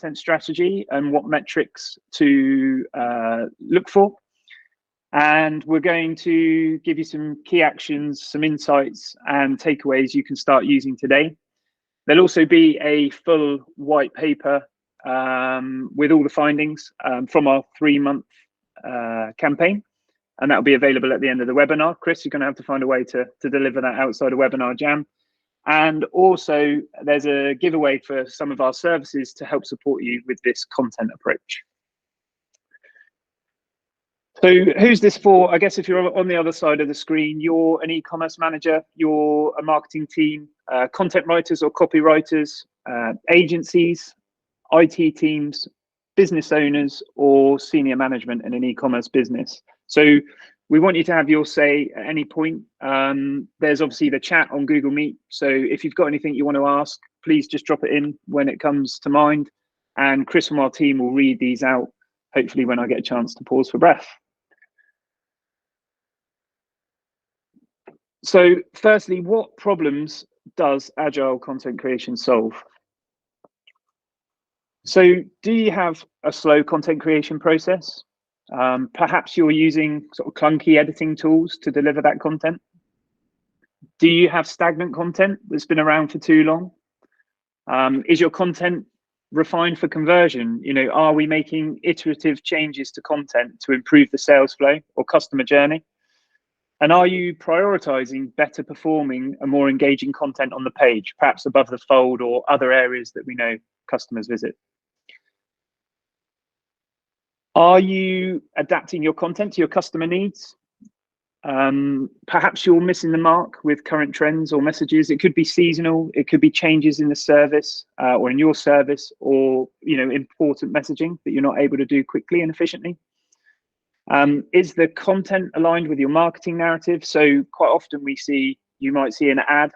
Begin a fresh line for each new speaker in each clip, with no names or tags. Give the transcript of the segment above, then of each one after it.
content strategy and what metrics to look for. And we're going to give you some key actions, some insights and takeaways you can start using today. There'll also be a full white paper with all the findings from our 3-month campaign. And that'll be available at the end of the webinar. Chris, you're going to have to find a way to deliver that outside of Webinar Jam. And also, there's a giveaway for some of our services to help support you with this content approach. So who's this for? I guess if you're on the other side of the screen, you're an e-commerce manager, you're a marketing team, content writers or copywriters, agencies, IT teams, business owners, or senior management in an e-commerce business. So we want you to have your say at any point. There's obviously the chat on Google Meet. So if you've got anything you want to ask, please just drop it in when it comes to mind. And Chris from our team will read these out, hopefully when I get a chance to pause for breath. So firstly, what problems does Agile content creation solve? So do you have a slow content creation process? Perhaps you're using sort of clunky editing tools to deliver that content. Do you have stagnant content that's been around for too long? Is your content refined for conversion? You know, are we making iterative changes to content to improve the sales flow or customer journey? And are you prioritizing better performing and more engaging content on the page, perhaps above the fold or other areas that we know customers visit? Are you adapting your content to your customer needs? Perhaps you're missing the mark with current trends or messages. It could be seasonal, it could be changes in the service or in your service, or important messaging that you're not able to do quickly and efficiently. Is the content aligned with your marketing narrative? So quite often you might see an ad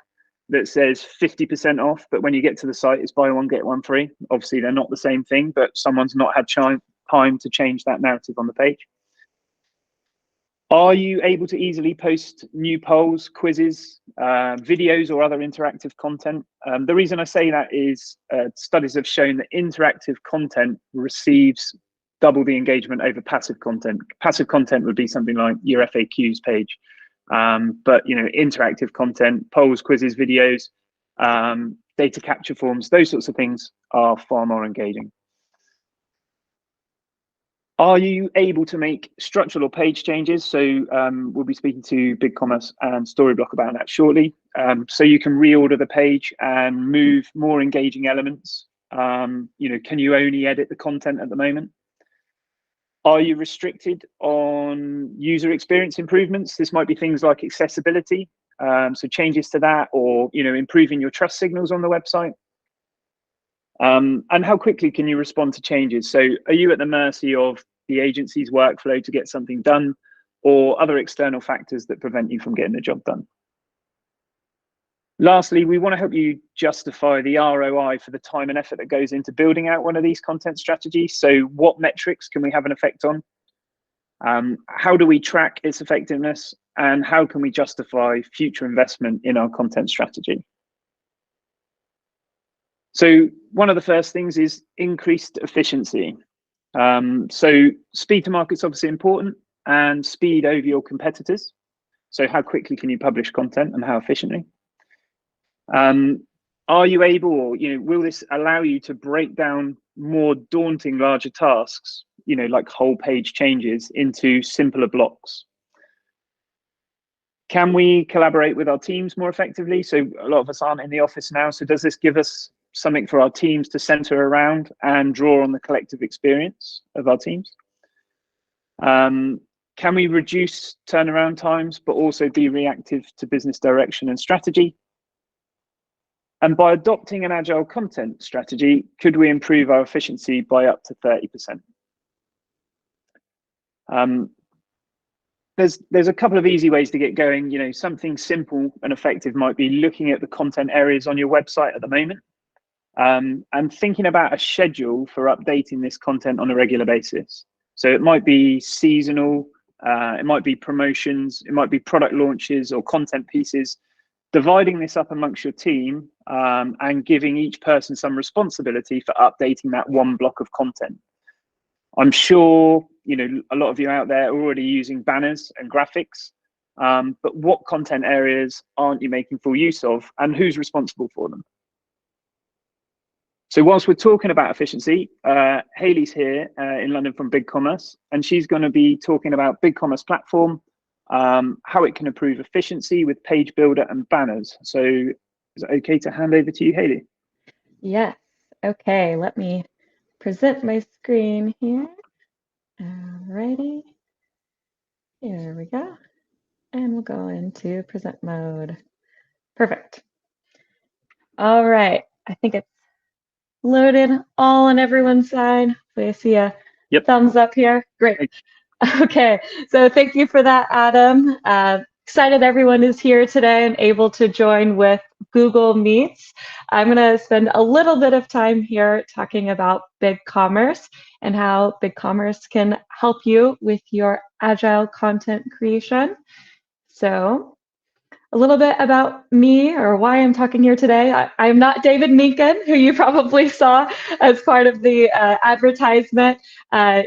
that says 50% off, but when you get to the site, it's buy one, get one free. Obviously, they're not the same thing, but someone's not had time to change that narrative on the page. Are you able to easily post new polls, quizzes, videos, or other interactive content? The reason I say that is studies have shown that interactive content receives double the engagement over passive content. Passive content would be something like your FAQs page, but interactive content, polls, quizzes, videos, data capture forms, those sorts of things are far more engaging. Are you able to make structural or page changes? So we'll be speaking to BigCommerce and Storyblok about that shortly. So you can reorder the page and move more engaging elements. Can you only edit the content at the moment? Are you restricted on user experience improvements? This might be things like accessibility, so changes to that, or improving your trust signals on the website. And how quickly can you respond to changes? So are you at the mercy of the agency's workflow to get something done, or other external factors that prevent you from getting the job done? Lastly, we want to help you justify the ROI for the time and effort that goes into building out one of these content strategies. So what metrics can we have an effect on? How do we track its effectiveness? And how can we justify future investment in our content strategy? So one of the first things is increased efficiency. So speed to market is obviously important, and speed over your competitors. So how quickly can you publish content and how efficiently? Are you able, or will this allow you to break down more daunting, larger tasks, like whole page changes, into simpler blocks? Can we collaborate with our teams more effectively? So a lot of us aren't in the office now. So does this give us something for our teams to center around and draw on the collective experience of our teams? Can we reduce turnaround times, but also be reactive to business direction and strategy? And by adopting an agile content strategy, could we improve our efficiency by up to 30%? There's a couple of easy ways to get going. Something simple and effective might be looking at the content areas on your website at the moment, and thinking about a schedule for updating this content on a regular basis. So it might be seasonal, it might be promotions, it might be product launches or content pieces dividing this up amongst your team and giving each person some responsibility for updating that one block of content. I'm sure, you know, a lot of you out there are already using banners and graphics, but what content areas aren't you making full use of, and who's responsible for them? So whilst we're talking about efficiency, Halie's here in London from BigCommerce, and she's going to be talking about BigCommerce platform, how it can improve efficiency with page builder and banners. So is it okay to hand over to you, Halie?
Yes. Okay, let me present my screen here. Alrighty. Here we go. And we'll go into present mode. Perfect. All right. I think it's loaded all on everyone's side. I see a thumbs up here. Great. Okay. So thank you for that, Adam. Excited everyone is here today and able to join with Google Meets. I'm going to spend a little bit of time here talking about BigCommerce and how BigCommerce can help you with your Agile content creation. So a little bit about me, or why I'm talking here today. I'm not David Minkin, who you probably saw as part of the advertisement.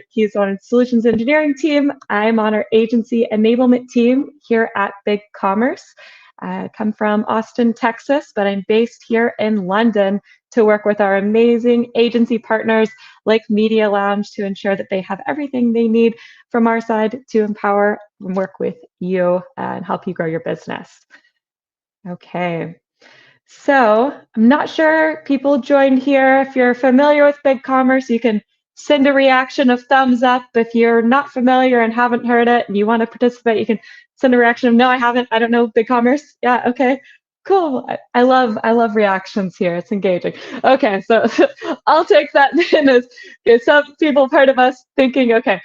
He's on solutions engineering team. I'm on our agency enablement team here at BigCommerce. I come from Austin, Texas, but I'm based here in London to work with our amazing agency partners like Media Lounge to ensure that they have everything they need from our side to empower and work with you and help you grow your business. Okay, so I'm not sure people joined here. If you're familiar with BigCommerce, you can send a reaction of thumbs up. If you're not familiar and haven't heard it and you want to participate, you can send a reaction of no, I haven't, I don't know BigCommerce. Yeah, okay, cool. I love reactions here. It's engaging. Okay, so I'll take that in as some people have heard of us thinking, okay.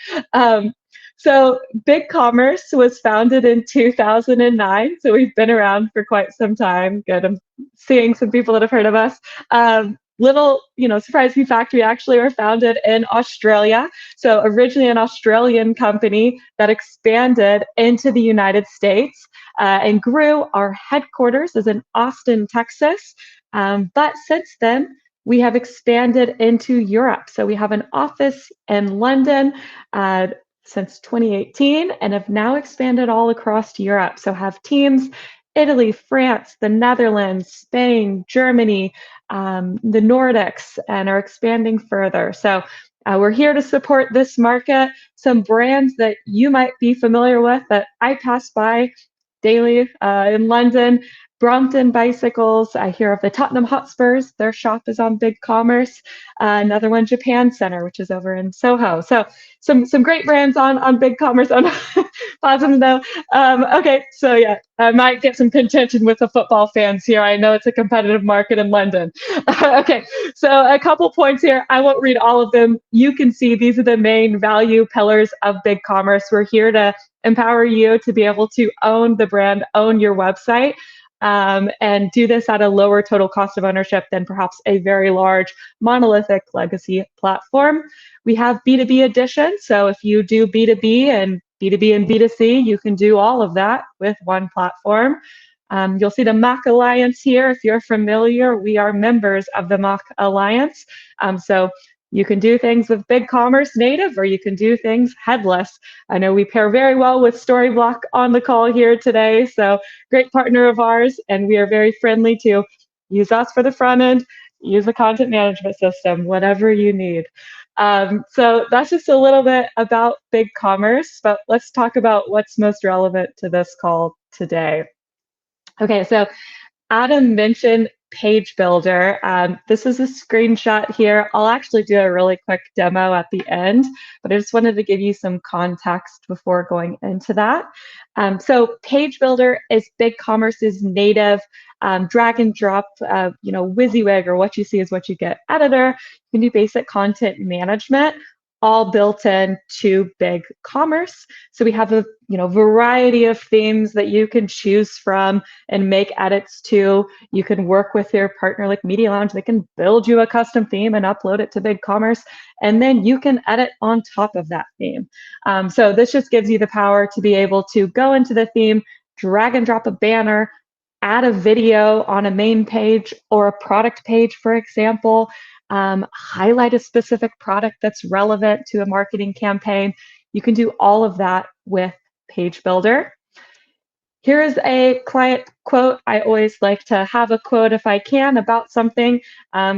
So BigCommerce was founded in 2009, so we've been around for quite some time. Good, I'm seeing some people that have heard of us. Little, surprising fact, we actually were founded in Australia. So originally an Australian company that expanded into the United States and grew. Our headquarters is in Austin, Texas. But since then, we have expanded into Europe. So we have an office in London since 2018 and have now expanded all across Europe. So have teams Italy, France, the Netherlands, Spain, Germany, the Nordics, and are expanding further. So we're here to support this market. Some brands that you might be familiar with that I pass by daily in London. Brompton Bicycles, I hear of the Tottenham Hotspurs, their shop is on BigCommerce. Another one, Japan Center, which is over in Soho. So some great brands on BigCommerce. On positive though. Okay, so yeah, I might get some contention with the football fans here. I know it's a competitive market in London. Okay, so a couple points here. I won't read all of them. You can see these are the main value pillars of BigCommerce. We're here to empower you to be able to own the brand, own your website. And do this at a lower total cost of ownership than perhaps a very large monolithic legacy platform. We have B2B edition. So if you do B2B and B2C, you can do all of that with one platform. You'll see the Mac Alliance here. If you're familiar, we are members of the Mac Alliance. So you can do things with BigCommerce native, or you can do things headless. I know we pair very well with Storyblok on the call here today. So great partner of ours, and we are very friendly to use us for the front end, use the content management system, whatever you need. So that's just a little bit about BigCommerce, but let's talk about what's most relevant to this call today. Okay, so Adam mentioned Page Builder. This is a screenshot here. I'll actually do a really quick demo at the end, but I just wanted to give you some context before going into that. So Page Builder is BigCommerce's native drag and drop, WYSIWYG, or what you see is what you get editor. You can do basic content management, all built in to BigCommerce. So we have a variety of themes that you can choose from and make edits to. You can work with your partner like Media Lounge. They can build you a custom theme and upload it to BigCommerce, and then you can edit on top of that theme. So this just gives you the power to be able to go into the theme, drag and drop a banner, add a video on a main page or a product page, for example, highlight a specific product that's relevant to a marketing campaign. You can do all of that with Page Builder. Here is a client quote. I always like to have a quote if I can about something,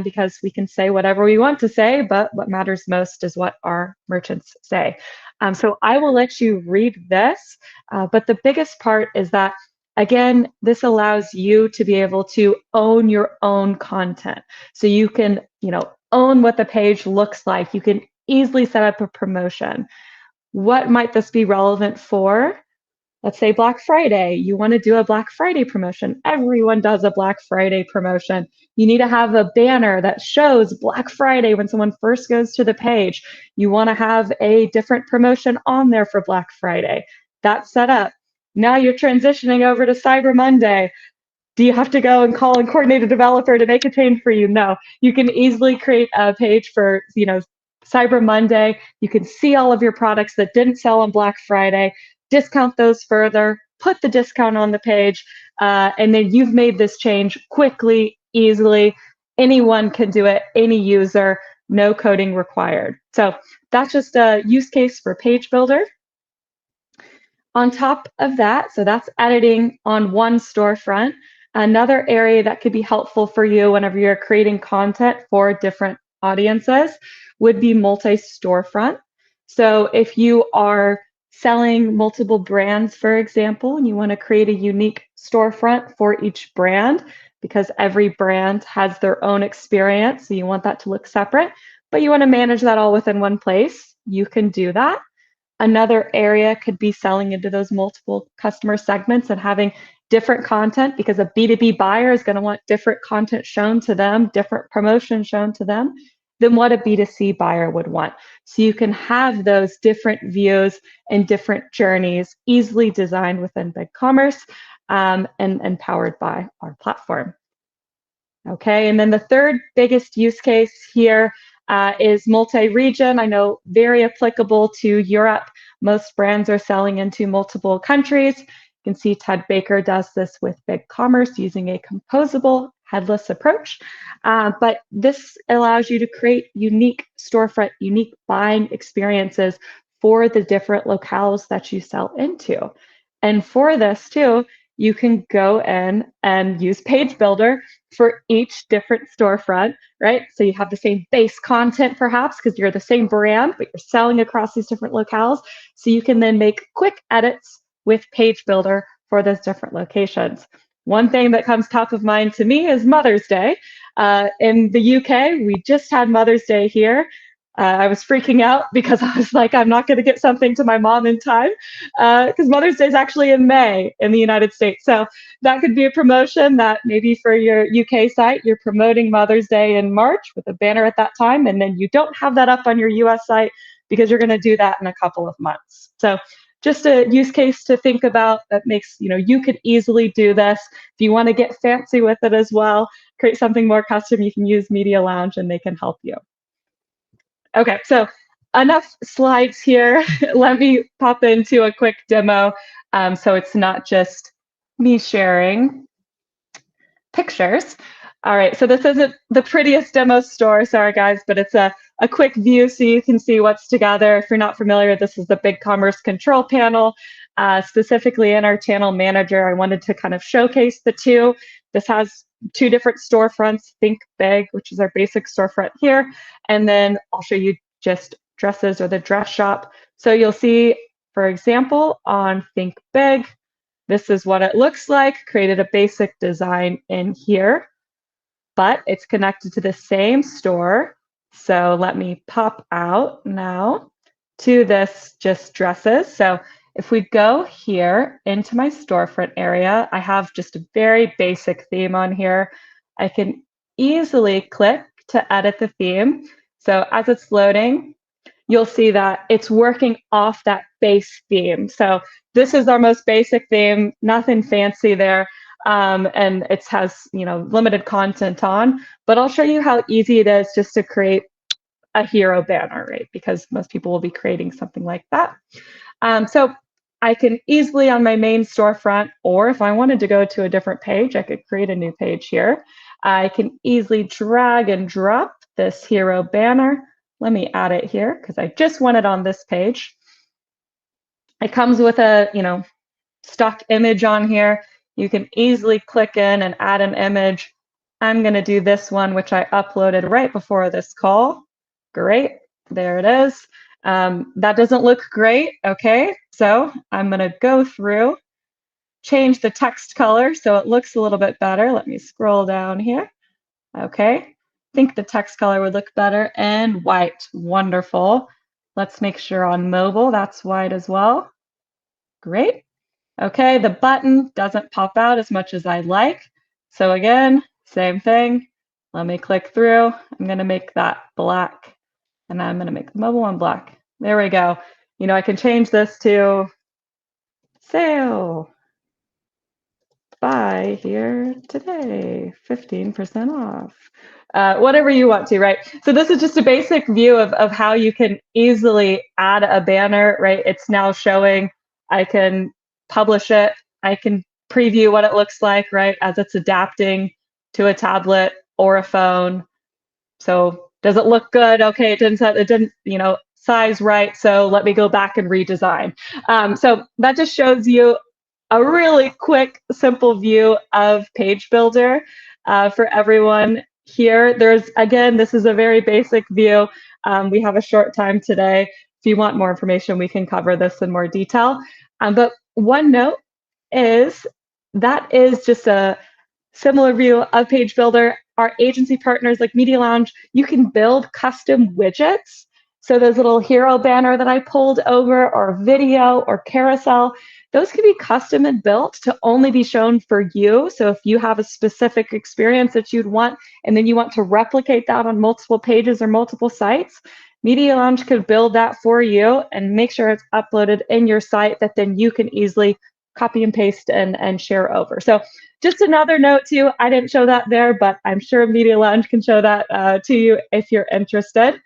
because we can say whatever we want to say, but what matters most is what our merchants say. So I will let you read this, but the biggest part is that, again, this allows you to be able to own your own content. So you can, own what the page looks like. You can easily set up a promotion. What might this be relevant for? Let's say Black Friday. You want to do a Black Friday promotion. Everyone does a Black Friday promotion. You need to have a banner that shows Black Friday when someone first goes to the page. You want to have a different promotion on there for Black Friday. That's set up. Now you're transitioning over to Cyber Monday. Do you have to go and call and coordinate a developer to make a change for you? No. You can easily create a page for, Cyber Monday. You can see all of your products that didn't sell on Black Friday, discount those further, put the discount on the page, and then you've made this change quickly, easily. Anyone can do it, any user, no coding required. So that's just a use case for Page Builder. On top of that, so that's editing on one storefront. Another area that could be helpful for you whenever you're creating content for different audiences would be multi-storefront. So if you are selling multiple brands, for example, and you want to create a unique storefront for each brand, because every brand has their own experience, so you want that to look separate, but you want to manage that all within one place, you can do that. Another area could be selling into those multiple customer segments and having different content, because a B2B buyer is going to want different content shown to them, different promotions shown to them than what a B2C buyer would want. So you can have those different views and different journeys easily designed within BigCommerce, and powered by our platform. Okay, and then the third biggest use case here is multi-region. I know very applicable to Europe. Most brands are selling into multiple countries. You can see Ted Baker does this with BigCommerce using a composable headless approach. But this allows you to create unique storefront, unique buying experiences for the different locales that you sell into. And for this too, you can go in and use Page Builder for each different storefront, right? So you have the same base content perhaps because you're the same brand, but you're selling across these different locales. So you can then make quick edits with Page Builder for those different locations. One thing that comes top of mind to me is Mother's Day. In the UK, we just had Mother's Day here. I was freaking out because I was like, I'm not going to get something to my mom in time, because Mother's Day is actually in May in the United States. So that could be a promotion that maybe for your UK site, you're promoting Mother's Day in March with a banner at that time, and then you don't have that up on your US site because you're going to do that in a couple of months. So just a use case to think about that makes, you could easily do this. If you want to get fancy with it as well, create something more custom, you can use Media Lounge and they can help you. Okay, so enough slides here. Let me pop into a quick demo. So it's not just me sharing pictures. All right, so this isn't the prettiest demo store, sorry guys, but it's a quick view so you can see what's together. If you're not familiar, this is the BigCommerce control panel. Specifically in our channel manager, I wanted to kind of showcase the two. This has two different storefronts, Think Big, which is our basic storefront here, and then I'll show you just dresses or the dress shop. So you'll see, for example, on Think Big, this is what it looks like. Created a basic design in here, but it's connected to the same store. So let me pop out now to this just dresses. So if we go here into my storefront area, I have just a very basic theme on here. I can easily click to edit the theme. So as it's loading, you'll see that it's working off that base theme. So this is our most basic theme, nothing fancy there. And it has, limited content on, but I'll show you how easy it is just to create a hero banner, right? Because most people will be creating something like that. So I can easily on my main storefront, or if I wanted to go to a different page, I could create a new page here. I can easily drag and drop this hero banner. Let me add it here because I just want it on this page. It comes with a, stock image on here. You can easily click in and add an image. I'm going to do this one, which I uploaded right before this call. Great, there it is. That doesn't look great. Okay, so I'm going to go through, change the text color so it looks a little bit better. Let me scroll down here. Okay, I think the text color would look better, and white. Wonderful. Let's make sure on mobile that's white as well. Great. Okay, the button doesn't pop out as much as I'd like. So again, same thing. Let me click through. I'm going to make that black, and I'm going to make the mobile one black. There we go. I can change this to sale. Buy here today, 15% off. Whatever you want to, right? So this is just a basic view of how you can easily add a banner, right? It's now showing. I can publish it. I can preview what it looks like, right? As it's adapting to a tablet or a phone. So does it look good? Okay, it didn't, size right. So let me go back and redesign. So that just shows you a really quick, simple view of Page Builder for everyone here. Again, this is a very basic view. We have a short time today. If you want more information, we can cover this in more detail. But one note is that is just a similar view of Page Builder. Our agency partners like Media Lounge, you can build custom widgets. So those little hero banner that I pulled over, or video or carousel, those can be custom and built to only be shown for you. So if you have a specific experience that you'd want, and then you want to replicate that on multiple pages or multiple sites, Media Lounge could build that for you and make sure it's uploaded in your site that then you can easily copy and paste and share over. So just another note too, I didn't show that there, but I'm sure Media Lounge can show that to you if you're interested.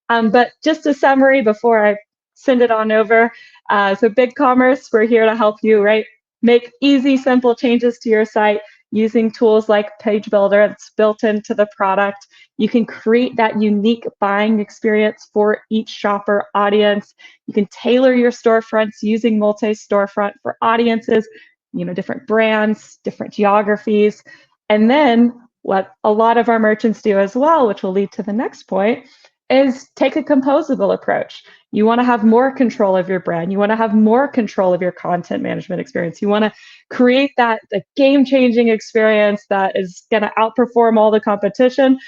But just a summary before I send it on over. So BigCommerce, we're here to help you, right? Make easy, simple changes to your site using tools like Page Builder. It's built into the product. You can create that unique buying experience for each shopper audience. You can tailor your storefronts using multi-storefront for audiences, different brands, different geographies. And then what a lot of our merchants do as well, which will lead to the next point, is take a composable approach. You want to have more control of your brand. You want to have more control of your content management experience. You want to create that game-changing experience that is going to outperform all the competition.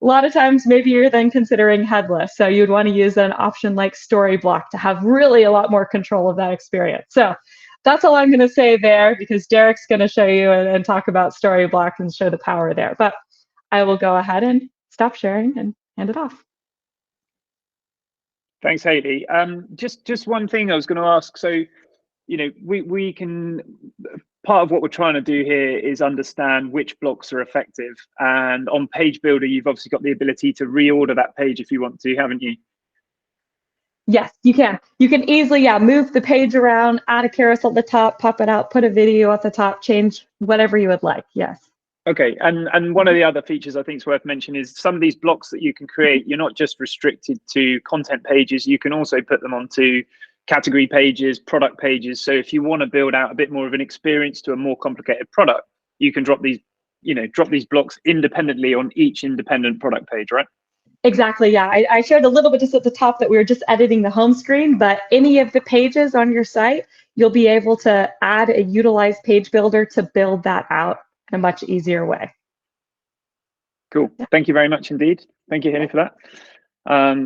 A lot of times, maybe you're then considering headless. So you'd want to use an option like Storyblok to have really a lot more control of that experience. So that's all I'm going to say there, because Derek's going to show you and talk about Storyblok and show the power there. But I will go ahead and stop sharing and hand it off.
Thanks, Halie. Just one thing I was going to ask. So, we can, part of what we're trying to do here is understand which blocks are effective. And on Page Builder, you've obviously got the ability to reorder that page if you want to, haven't you?
Yes, you can. You can easily, move the page around, add a carousel at the top, pop it out, put a video at the top, change whatever you would like. Yes.
Okay, and one of the other features I think is worth mentioning is some of these blocks that you can create, you're not just restricted to content pages, you can also put them onto category pages, product pages. So if you want to build out a bit more of an experience to a more complicated product, you can drop these blocks independently on each independent product page, right?
Exactly, yeah. I shared a little bit just at the top that we were just editing the home screen, but any of the pages on your site, you'll be able to add a utilized page builder to build that out in a much easier way.
Cool. Yeah. Thank you very much indeed. Thank you, Halie, for that.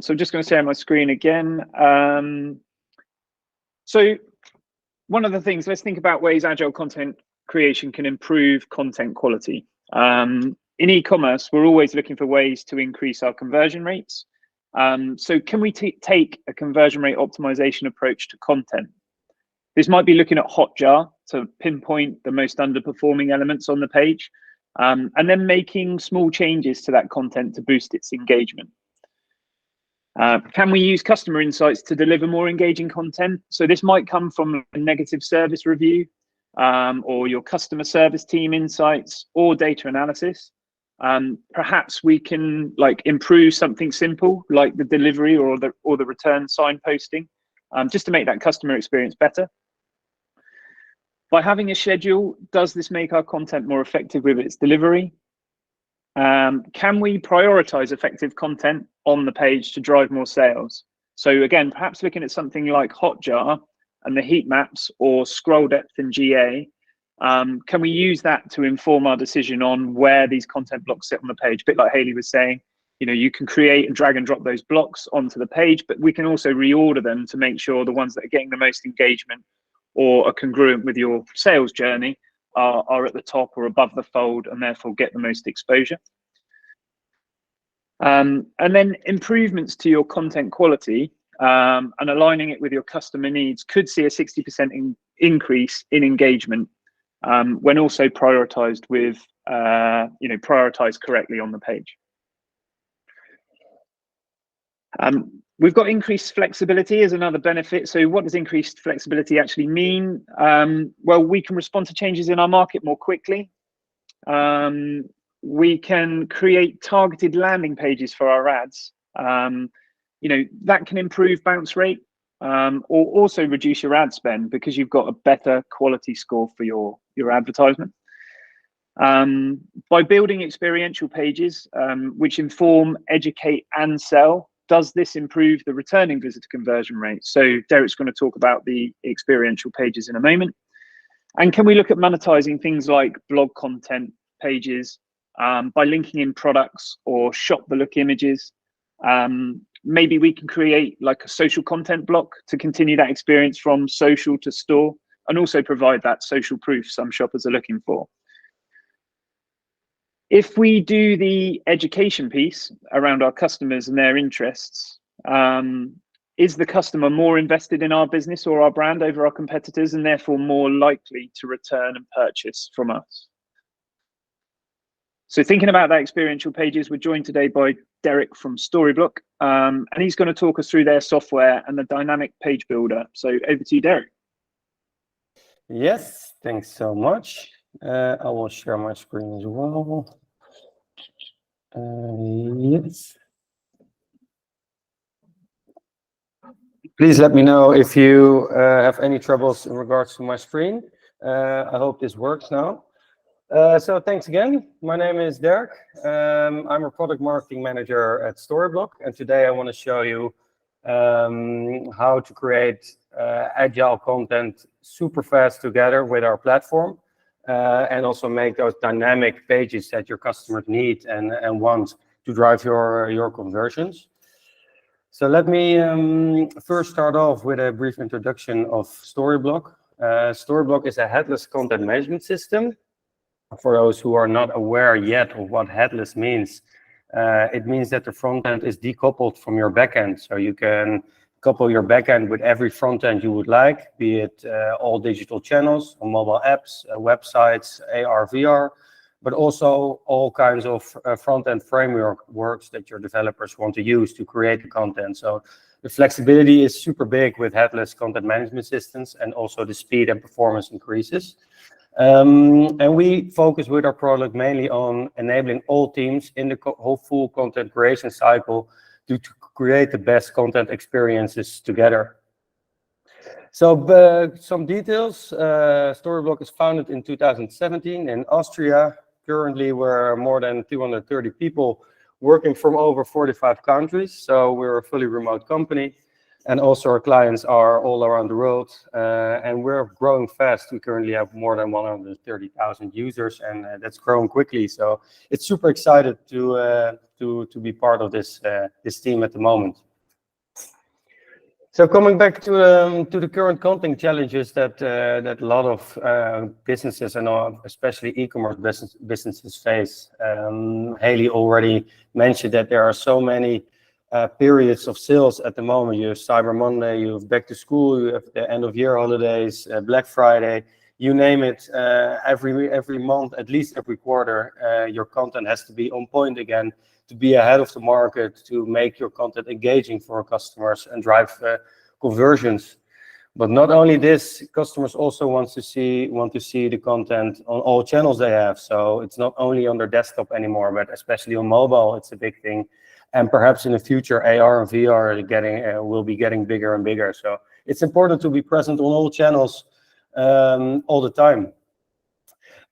So I'm just going to share my screen again. So one of the things, let's think about ways Agile content creation can improve content quality. In e-commerce, we're always looking for ways to increase our conversion rates. So can we take a conversion rate optimization approach to content? This might be looking at Hotjar to pinpoint the most underperforming elements on the page, and then making small changes to that content to boost its engagement. Can we use customer insights to deliver more engaging content? So this might come from a negative service review, or your customer service team insights, or data analysis. Perhaps we can improve something simple like the delivery or the return signposting, just to make that customer experience better. By having a schedule, does this make our content more effective with its delivery? Can we prioritize effective content on the page to drive more sales? So again, perhaps looking at something like Hotjar and the heat maps, or scroll depth in GA, can we use that to inform our decision on where these content blocks sit on the page? A bit like Halie was saying, you can create and drag and drop those blocks onto the page, but we can also reorder them to make sure the ones that are getting the most engagement or are congruent with your sales journey are at the top or above the fold, and therefore get the most exposure. And then improvements to your content quality and aligning it with your customer needs could see a 60% increase in engagement when also prioritized with, prioritized correctly on the page. We've got increased flexibility as another benefit. So what does increased flexibility actually mean? Well, we can respond to changes in our market more quickly. We can create targeted landing pages for our ads. That can improve bounce rate, or also reduce your ad spend because you've got a better quality score for your advertisement. By building experiential pages, which inform, educate, and sell, does this improve the returning visitor conversion rate? So Derek's going to talk about the experiential pages in a moment. And can we look at monetizing things like blog content pages by linking in products or shop the look images? Maybe we can create like a social content block to continue that experience from social to store, and also provide that social proof some shoppers are looking for. If we do the education piece around our customers and their interests, is the customer more invested in our business or our brand over our competitors, and therefore more likely to return and purchase from us? So thinking about that experiential pages, we're joined today by Derek from Storyblok, and he's going to talk us through their software and the dynamic page builder. So over to you, Derek.
Yes, thanks so much. I will share my screen as well. Yes. Please let me know if you have any troubles in regards to my screen. I hope this works now. So thanks again. My name is Derek. I'm a product marketing manager at Storyblok, and today I want to show you how to create agile content super fast together with our platform, and also make those dynamic pages that your customers need and want to drive your conversions. So let me first start off with a brief introduction of Storyblok. Storyblok is a headless content management system. For those who are not aware yet of what headless means, it means that the front end is decoupled from your backend. So you can couple your backend with every front end you would like, be it all digital channels, mobile apps, websites, AR, VR, but also all kinds of front end frameworks that your developers want to use to create the content. So the flexibility is super big with headless content management systems, and also the speed and performance increases. And we focus with our product mainly on enabling all teams in the whole full content creation cycle to create the best content experiences together. So some details. Storyblok is founded in 2017 in Austria. Currently, we're more than 230 people working from over 45 countries. So we're a fully remote company. And also our clients are all around the world, and we're growing fast. We currently have more than 130,000 users, and that's growing quickly. So it's super excited to be part of this team at the moment. So coming back to the current content challenges that a lot of businesses, and especially e-commerce businesses face. Halie already mentioned that there are so many periods of sales at the moment. You have Cyber Monday, you have back to school, you have the end of year holidays, Black Friday. you name it, every month, at least every quarter, your content has to be on point again, to be ahead of the market, to make your content engaging for customers and drive conversions. But not only this, customers also want to see the content on all channels they have. So it's not only on their desktop anymore, but especially on mobile, it's a big thing. And perhaps in the future, AR and VR will be getting bigger and bigger. So it's important to be present on all channels all the time.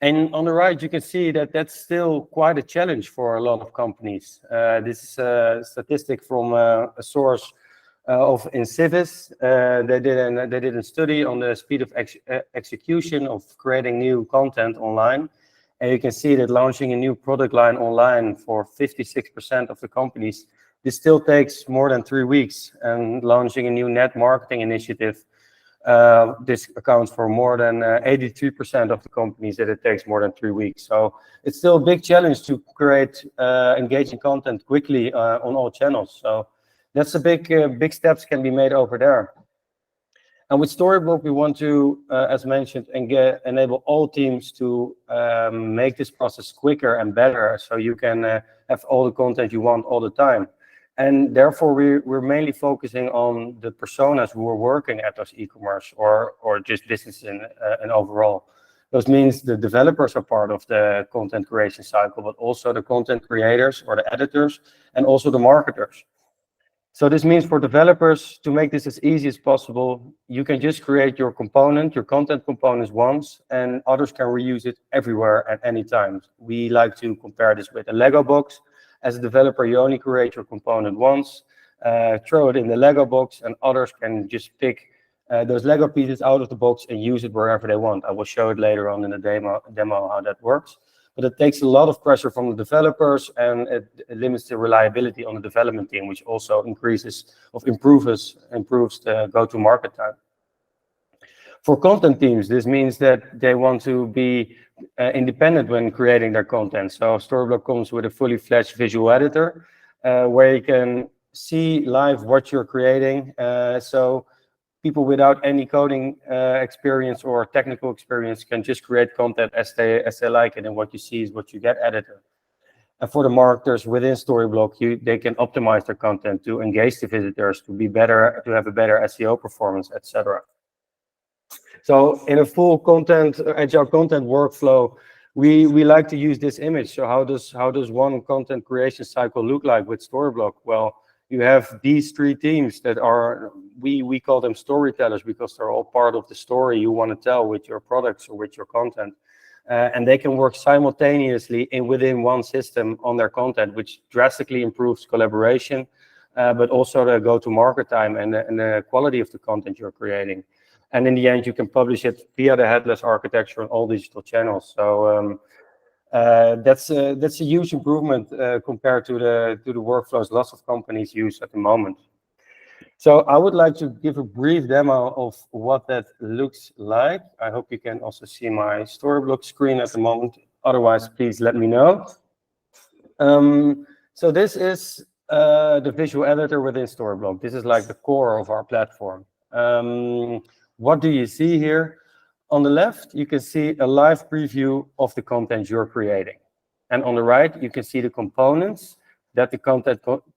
And on the right, you can see that that's still quite a challenge for a lot of companies. This is a statistic from a source of Incivis. They did a study on the speed of execution of creating new content online. And you can see that launching a new product line online for 56% of the companies, this still takes more than 3 weeks. And launching a new net marketing initiative, this accounts for more than 82% of the companies that it takes more than 3 weeks. So it's still a big challenge to create engaging content quickly on all channels. So that's a big steps can be made over there. And with Storyblok, we want to, as mentioned, enable all teams to make this process quicker and better, so you can have all the content you want all the time. And therefore, we're mainly focusing on the personas who are working at those e-commerce or just business in overall. Those means the developers are part of the content creation cycle, but also the content creators or the editors, and also the marketers. So this means for developers, to make this as easy as possible, you can just create your content components once, and others can reuse it everywhere at any time. We like to compare this with a Lego box. As a developer, you only create your component once, throw it in the Lego box, and others can just pick those Lego pieces out of the box and use it wherever they want. I will show it later on in the demo how that works. But it takes a lot of pressure from the developers, and it limits the reliability on the development team, which also improves the go-to-market time. For content teams, this means that they want to be independent when creating their content. So Storyblok comes with a fully fledged visual editor, where you can see live what you're creating. So people without any coding experience or technical experience can just create content as they like it, and what you see is what you get edited. And for the marketers within Storyblok, they can optimize their content to engage the visitors, to have a better SEO performance, etc. So in a full agile content workflow, we like to use this image. So how does one content creation cycle look like with Storyblok? Well, you have these 3 teams that are, we call them storytellers, because they're all part of the story you want to tell with your products or with your content. And they can work simultaneously within one system on their content, which drastically improves collaboration, but also the go-to-market time and the quality of the content you're creating. And in the end, you can publish it via the headless architecture on all digital channels. So that's a huge improvement compared to the workflows lots of companies use at the moment. So I would like to give a brief demo of what that looks like. I hope you can also see my Storyblok screen at the moment. Otherwise, please let me know. So this is the visual editor within Storyblok. This is like the core of our platform. What do you see here? On the left, you can see a live preview of the content you're creating. And on the right, you can see the components that the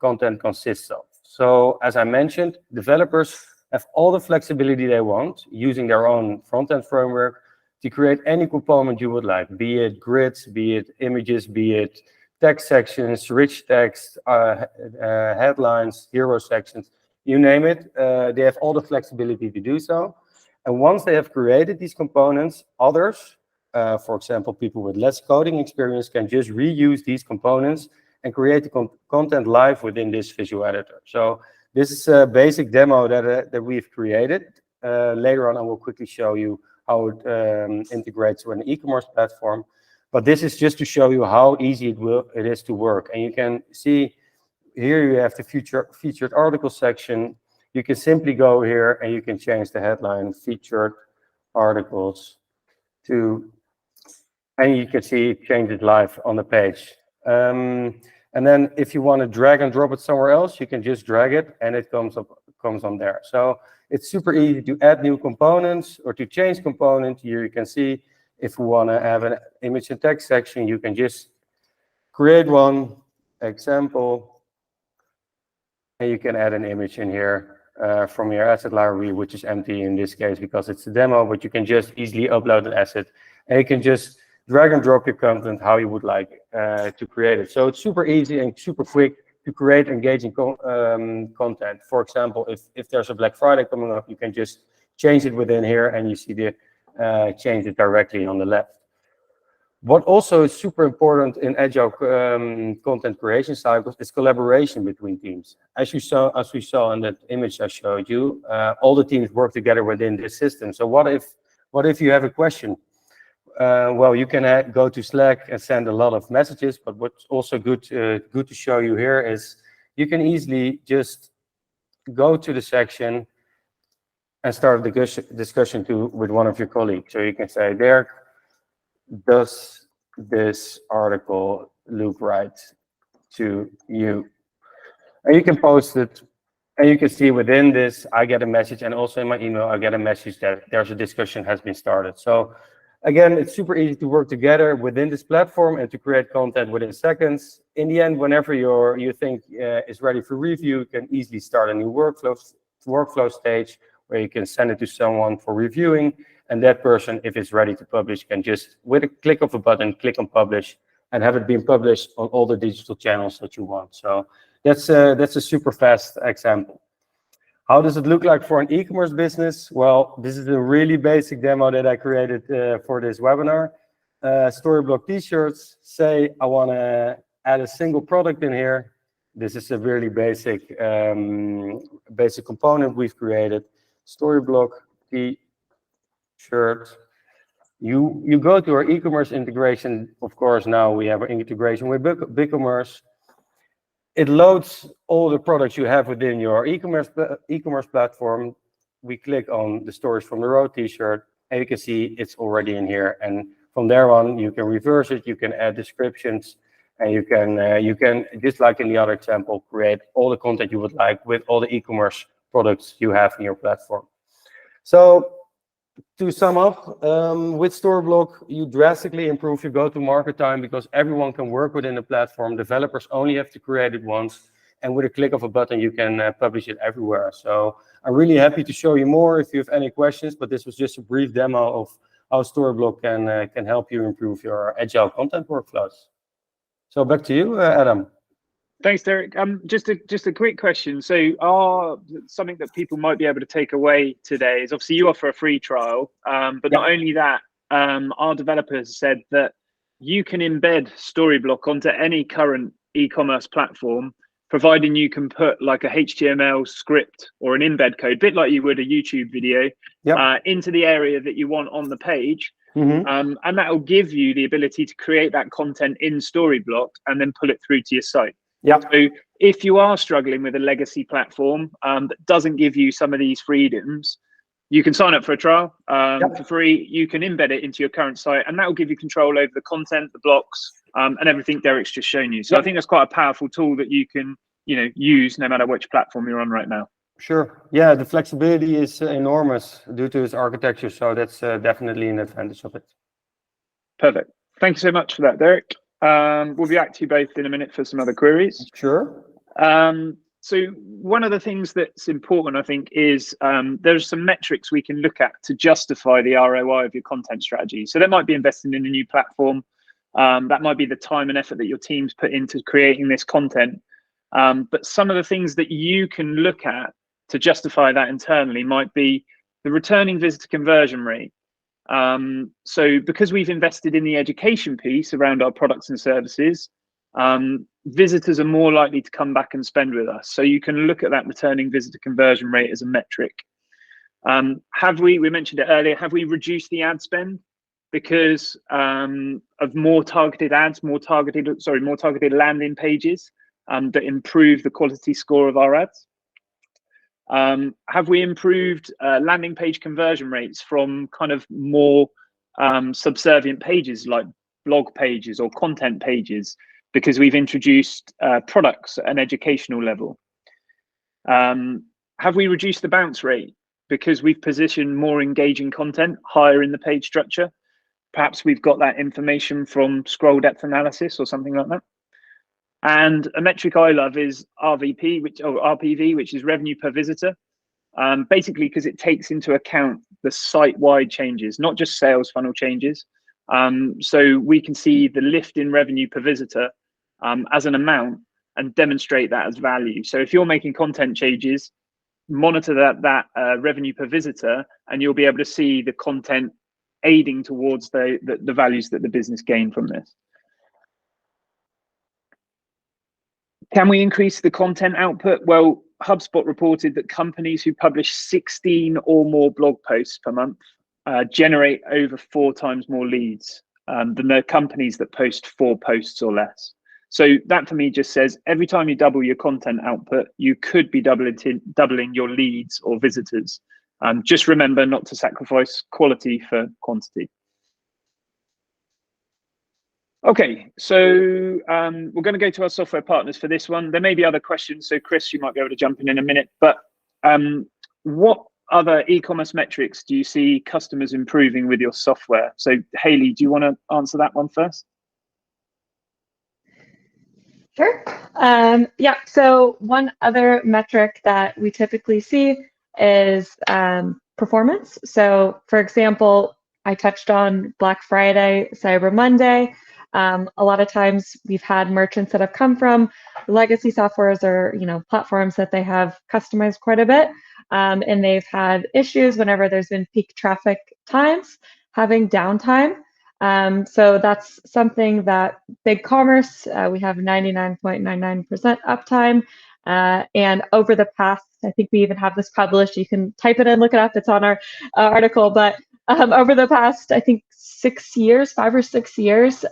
content consists of. So as I mentioned, developers have all the flexibility they want using their own front-end framework to create any component you would like, be it grids, be it images, be it text sections, rich text, headlines, hero sections, you name it. They have all the flexibility to do so. And once they have created these components, others, for example, people with less coding experience, can just reuse these components and create the content live within this visual editor. So this is a basic demo that we've created. Later on, I will quickly show you how it integrates with an e-commerce platform. But this is just to show you how easy it is to work. And you can see here you have the featured article section. You can simply go here and you can change the headline featured articles to, and you can see it changes live on the page. And then if you want to drag and drop it somewhere else, you can just drag it and it comes on there. So It's super easy to add new components or to change components. Here you can see if we want to have an image and text section, you can just create one example, and you can add an image in here from your asset library, which is empty in this case because it's a demo, but you can just easily upload an asset, and you can just drag and drop your content how you would like to create it. So it's super easy and super quick to create engaging content. For example, if there's a Black Friday coming up, you can just change it within here, and you see the change it directly on the left. What also is super important in Agile content creation cycles is collaboration between teams. As we saw in that image I showed you, all the teams work together within this system. So what if you have a question? Well, you can go to Slack and send a lot of messages, but what's also good to show you here is you can easily just go to the section and start a discussion with one of your colleagues. So you can say, Derk, does this article look right to you? And you can post it, and you can see within this, I get a message, and also in my email, I get a message that there's a discussion has been started. So again, it's super easy to work together within this platform and to create content within seconds. In the end, whenever you think is ready for review, you can easily start a new workflow stage where you can send it to someone for reviewing, and that person, if it's ready to publish, can just, with a click of a button, click on publish and have it being published on all the digital channels that you want. So that's a super fast example. How does it look like for an e-commerce business? Well, this is a really basic demo that I created for this webinar. Storyblok t-shirts. Say I want to add a single product in here. This is a really basic component we've created. Storyblok t-shirt. You go to our e-commerce integration. Of course, now we have an integration with BigCommerce. It loads all the products you have within your e-commerce platform. We click on the stories from the road t-shirt, and you can see it's already in here. And from there on, you can reverse it. You can add descriptions, and you can just like in the other example, create all the content you would like with all the e-commerce products you have in your platform. So to sum up, with Storyblok, you drastically improve your go-to-market time because everyone can work within the platform. Developers only have to create it once, and with a click of a button, you can publish it everywhere. So I'm really happy to show you more if you have any questions, but this was just a brief demo of how Storyblok can help you improve your Agile content workflows. So back to you, Adam.
Thanks, Derek. Just a quick question. So, something that people might be able to take away today is obviously you offer a free trial, but not only that, our developers said that you can embed Storyblok onto any current e-commerce platform, providing you can put like a HTML script or an embed code, a bit like you would a YouTube video, into the area that you want on the page. And that will give you the ability to create that content in Storyblok and then pull it through to your site. So if you are struggling with a legacy platform that doesn't give you some of these freedoms, you can sign up for a trial for free. You can embed it into your current site, and that will give you control over the content, the blocks, and everything Derek's just shown you. So I think that's quite a powerful tool that you can use no matter which platform you're on right now. Sure. Yeah, the flexibility is enormous due to its architecture, so that's definitely an advantage of it. Perfect. Thank you so much for that, Derek. We'll be back to you both in a minute for some other queries. Sure. So one of the things that's important, I think, is there's some metrics we can look at to justify the ROI of your content strategy. So that might be investing in a new platform. That might be the time and effort that your teams put into creating this content. But some of the things that you can look at to justify that internally might be the returning visitor conversion rate. So because we've invested in the education piece around our products and services, visitors are more likely to come back and spend with us. So you can look at that returning visitor conversion rate as a metric. We mentioned it earlier, have we reduced the ad spend because of more targeted ads, more targeted landing pages that improve the quality score of our ads? Have we improved landing page conversion rates from kind of more subservient pages like blog pages or content pages because we've introduced products at an educational level? Have we reduced the bounce rate because we've positioned more engaging content higher in the page structure. Perhaps we've got that information from scroll depth analysis or something like that. And a metric I love is RPV, which is revenue per visitor. Basically, because it takes into account the site-wide changes, not just sales funnel changes. So we can see the lift in revenue per visitor as an amount and demonstrate that as value. So if you're making content changes, monitor that revenue per visitor, and you'll be able to see the content aiding towards the values that the business gained from this. Can we increase the content output? Well, HubSpot reported that companies who publish 16 or more blog posts per month generate over 4 times more leads than the companies that post 4 posts or less. So that for me just says every time you double your content output, you could be doubling your leads or visitors. Just remember not to sacrifice quality for quantity. Okay, so we're going to go to our software partners for this one. There may be other questions, so Chris, you might be able to jump in a minute. But what other e-commerce metrics do you see customers improving with your software? So Halie, do you want to answer that one first?
Sure. Yeah, so one other metric that we typically see is performance. So for example, I touched on Black Friday, Cyber Monday. A lot of times we've had merchants that have come from legacy softwares or platforms that they have customized quite a bit, and they've had issues whenever there's been peak traffic times, having downtime. So that's something that BigCommerce, we have 99.99% uptime. And over the past, I think we even have this published, you can type it in, look it up, it's on our article, but over the past, I think 6 years, 5 or 6 years,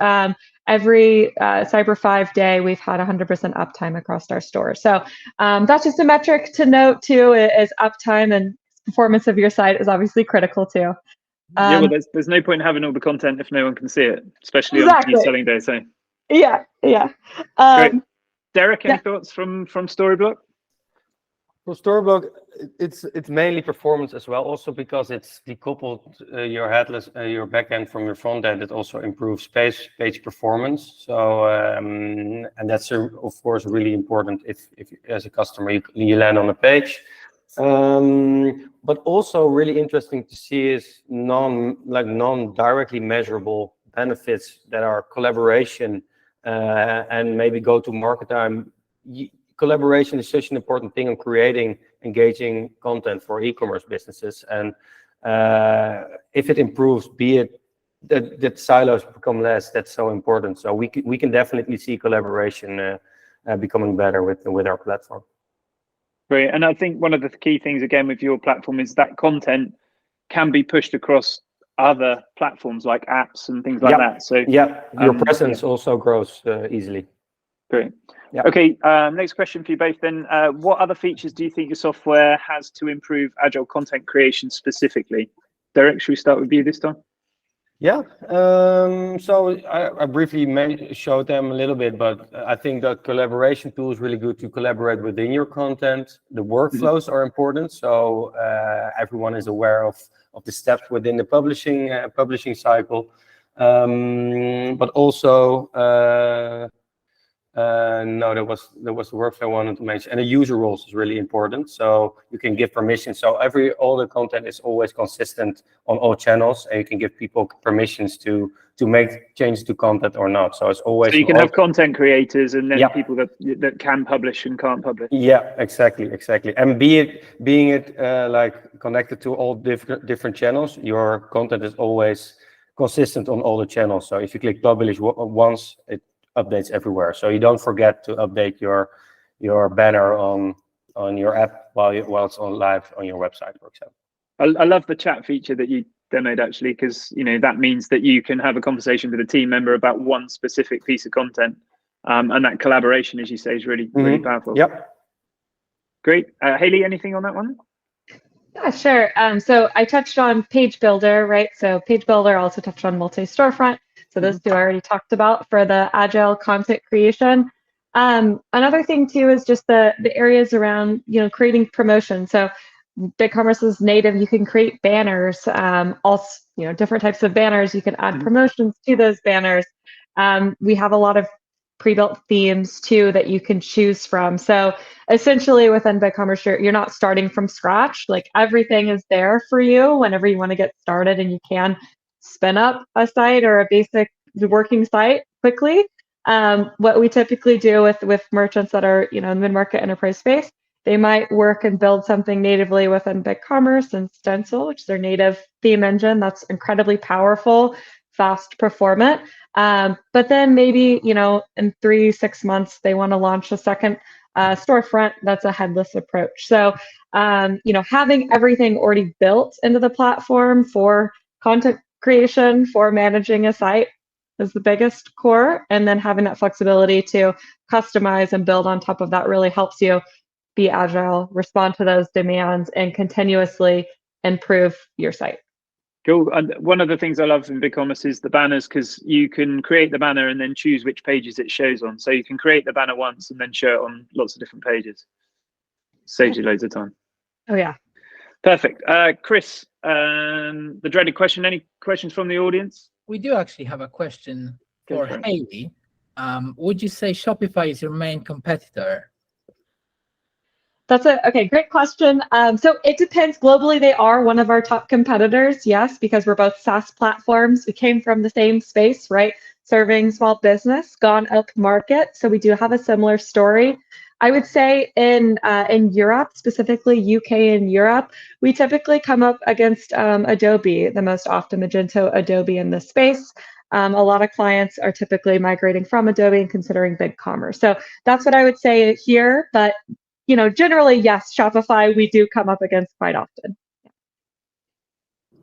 every Cyber 5 day, we've had 100% uptime across our store. So that's just a metric to note too, is uptime, and performance of your site is obviously critical too.
Yeah, well, there's no point in having all the content if no one can see it, especially
exactly.
on key selling day. So
yeah.
Great. Derek, any thoughts from Storyblok?
For Storyblok, it's mainly performance as well, also because it's decoupled your backend from your front end. It also improves page performance. So and that's of course really important if as a customer you land on a page. But also really interesting to see is non-directly measurable benefits that are collaboration and maybe go-to-market time. Collaboration is such an important thing in creating engaging content for e-commerce businesses, and if it improves, be it that silos become less, that's so important. So we can definitely see collaboration becoming better with our platform.
Great, and I think one of the key things again with your platform is that content can be pushed across other platforms like apps and things like that. So
your presence also grows easily.
Great.
Yeah.
Okay, next question for you both then. What other features do you think your software has to improve Agile content creation specifically? Derek, should we start with you this time?
Yeah, so I briefly showed them a little bit, but I think the collaboration tool is really good to collaborate within your content. The workflows are important, so everyone is aware of the steps within the publishing cycle. But also, no, there was the workflow I wanted to mention, and the user roles is really important. So you can give permission. So all the content is always consistent on all channels, and you can give people permissions to make changes to content or not. So it's always.
So you can have content creators and then people that can publish and can't publish.
Yeah, exactly. And being it like connected to all different channels, your content is always consistent on all the channels. So if you click publish once, it updates everywhere, so you don't forget to update your banner on your app while it's on live on your website, for example.
I love the chat feature that you demoed actually, because that means that you can have a conversation with a team member about one specific piece of content, and that collaboration, as you say, is really powerful.
Yep.
Great. Halie, anything on that one?
Yeah, sure. So I touched on Page Builder, right? So Page Builder, also touched on multi-storefront. So those two I already talked about for the Agile content creation. Another thing too is just the areas around creating promotion. So BigCommerce is native. You can create banners, also, different types of banners. You can add promotions to those banners. We have a lot of pre-built themes too that you can choose from. So essentially within BigCommerce, you're not starting from scratch. Like everything is there for you whenever you want to get started, and you can spin up a site or a basic working site quickly. What we typically do with merchants that are, in the mid-market enterprise space, they might work and build something natively within BigCommerce and Stencil, which is their native theme engine. That's incredibly powerful, fast, performant. But then maybe, in 3-6 months, they want to launch a second storefront that's a headless approach. So, having everything already built into the platform for content creation, for managing a site is the biggest core. And then having that flexibility to customize and build on top of that really helps you be agile, respond to those demands, and continuously improve your site.
Cool. And one of the things I love in BigCommerce is the banners, because you can create the banner and then choose which pages it shows on. So you can create the banner once and then show it on lots of different pages. Saves you loads of time.
Oh, yeah.
Perfect. Chris, the dreaded question. Any questions from the audience?
We do actually have a question for Halie. Would you say Shopify is your main competitor?
That's great question. So it depends. Globally, they are one of our top competitors, yes, because we're both SaaS platforms. We came from the same space, right? Serving small business, gone up market. So we do have a similar story. I would say in Europe, specifically UK and Europe, we typically come up against Adobe the most often, Magento, Adobe in this space. A lot of clients are typically migrating from Adobe and considering BigCommerce. So that's what I would say here. But generally, yes, Shopify, we do come up against quite often.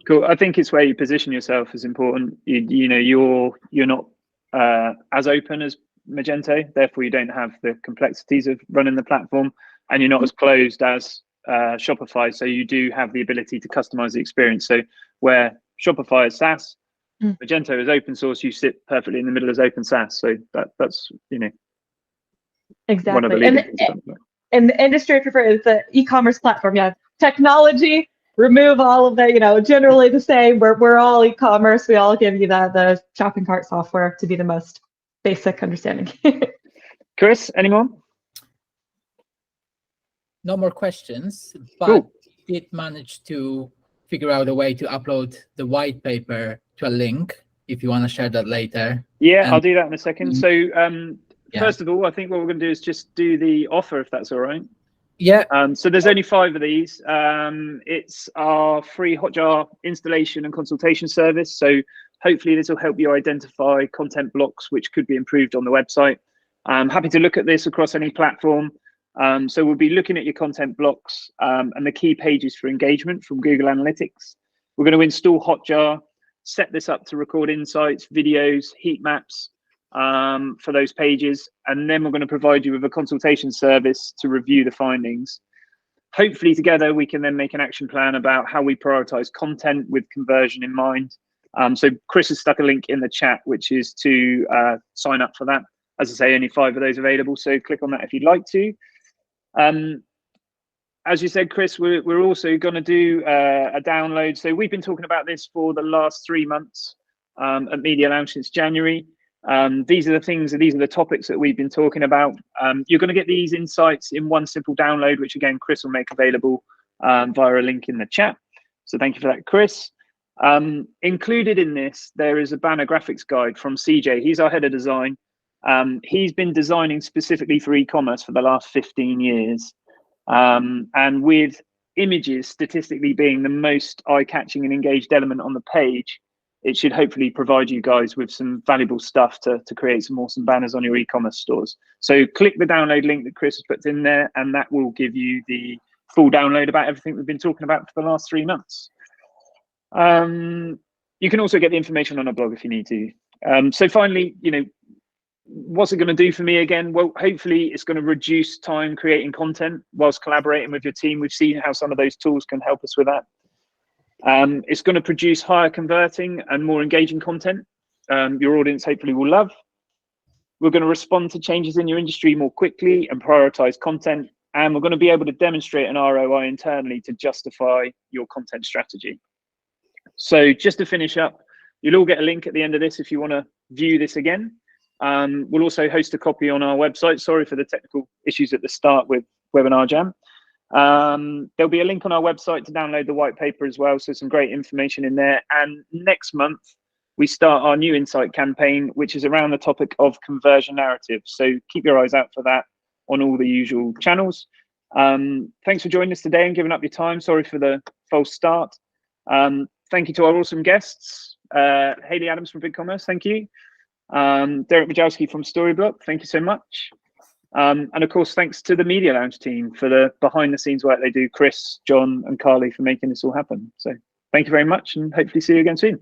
Cool. I think it's where you position yourself is important. You're not as open as Magento, therefore you don't have the complexities of running the platform, and you're not as closed as Shopify, so you do have the ability to customize the experience. So where Shopify is SaaS, Magento is open source, you sit perfectly in the middle as open SaaS. So that's
exactly
one of the leading things.
And the industry prefers the e-commerce platform. Yeah, technology, remove all of the, generally the same. We're all e-commerce. We all give you the shopping cart software to be the most basic understanding.
Chris, any more?
No more questions, but
cool.
Did manage to figure out a way to upload the white paper to a link if you want to share that later.
Yeah, I'll do that in a second. So first of all, I think what we're going to do is just do the offer, if that's all right.
Yeah.
So there's only 5 of these. It's our free Hotjar installation and consultation service. So hopefully this will help you identify content blocks which could be improved on the website. I'm happy to look at this across any platform. So we'll be looking at your content blocks and the key pages for engagement from Google Analytics. We're going to install Hotjar, set this up to record insights, videos, heat maps for those pages, and then we're going to provide you with a consultation service to review the findings. Hopefully together we can then make an action plan about how we prioritize content with conversion in mind. So Chris has stuck a link in the chat, which is to sign up for that. As I say, only 5 of those available, so click on that if you'd like to. As you said, Chris, we're also going to do a download. So we've been talking about this for the last 3 months at Media Lounge since January. These are the topics that we've been talking about. You're going to get these insights in one simple download, which again, Chris will make available via a link in the chat. So thank you for that, Chris. Included in this, there is a banner graphics guide from CJ. He's our head of design. He's been designing specifically for e-commerce for the last 15 years. And with images statistically being the most eye-catching and engaged element on the page, it should hopefully provide you guys with some valuable stuff to create some awesome banners on your e-commerce stores. So click the download link that Chris has put in there, and that will give you the full download about everything we've been talking about for the last 3 months. You can also get the information on our blog if you need to. So finally, what's it going to do for me again? Well, hopefully it's going to reduce time creating content whilst collaborating with your team. We've seen how some of those tools can help us with that. It's going to produce higher converting and more engaging content your audience hopefully will love. We're going to respond to changes in your industry more quickly and prioritize content and we're going to be able to demonstrate an ROI internally to justify your content strategy. So just to finish up, you'll all get a link at the end of this if you want to view this again. We'll also host a copy on our website. Sorry for the technical issues at the start with Webinar Jam. There'll be a link on our website to download the white paper as well, so some great information in there. And next month, we start our new insight campaign, which is around the topic of conversion narratives. So keep your eyes out for that on all the usual channels. Thanks for joining us today and giving up your time. Sorry for the false start. Thank you to our awesome guests. Halie Adams from BigCommerce, thank you. Derk Majoewskij from Storyblok, thank you so much. And of course, thanks to the Media Lounge team for the behind the scenes work they do, Chris, John, and Carly for making this all happen. So thank you very much, and hopefully see you again soon.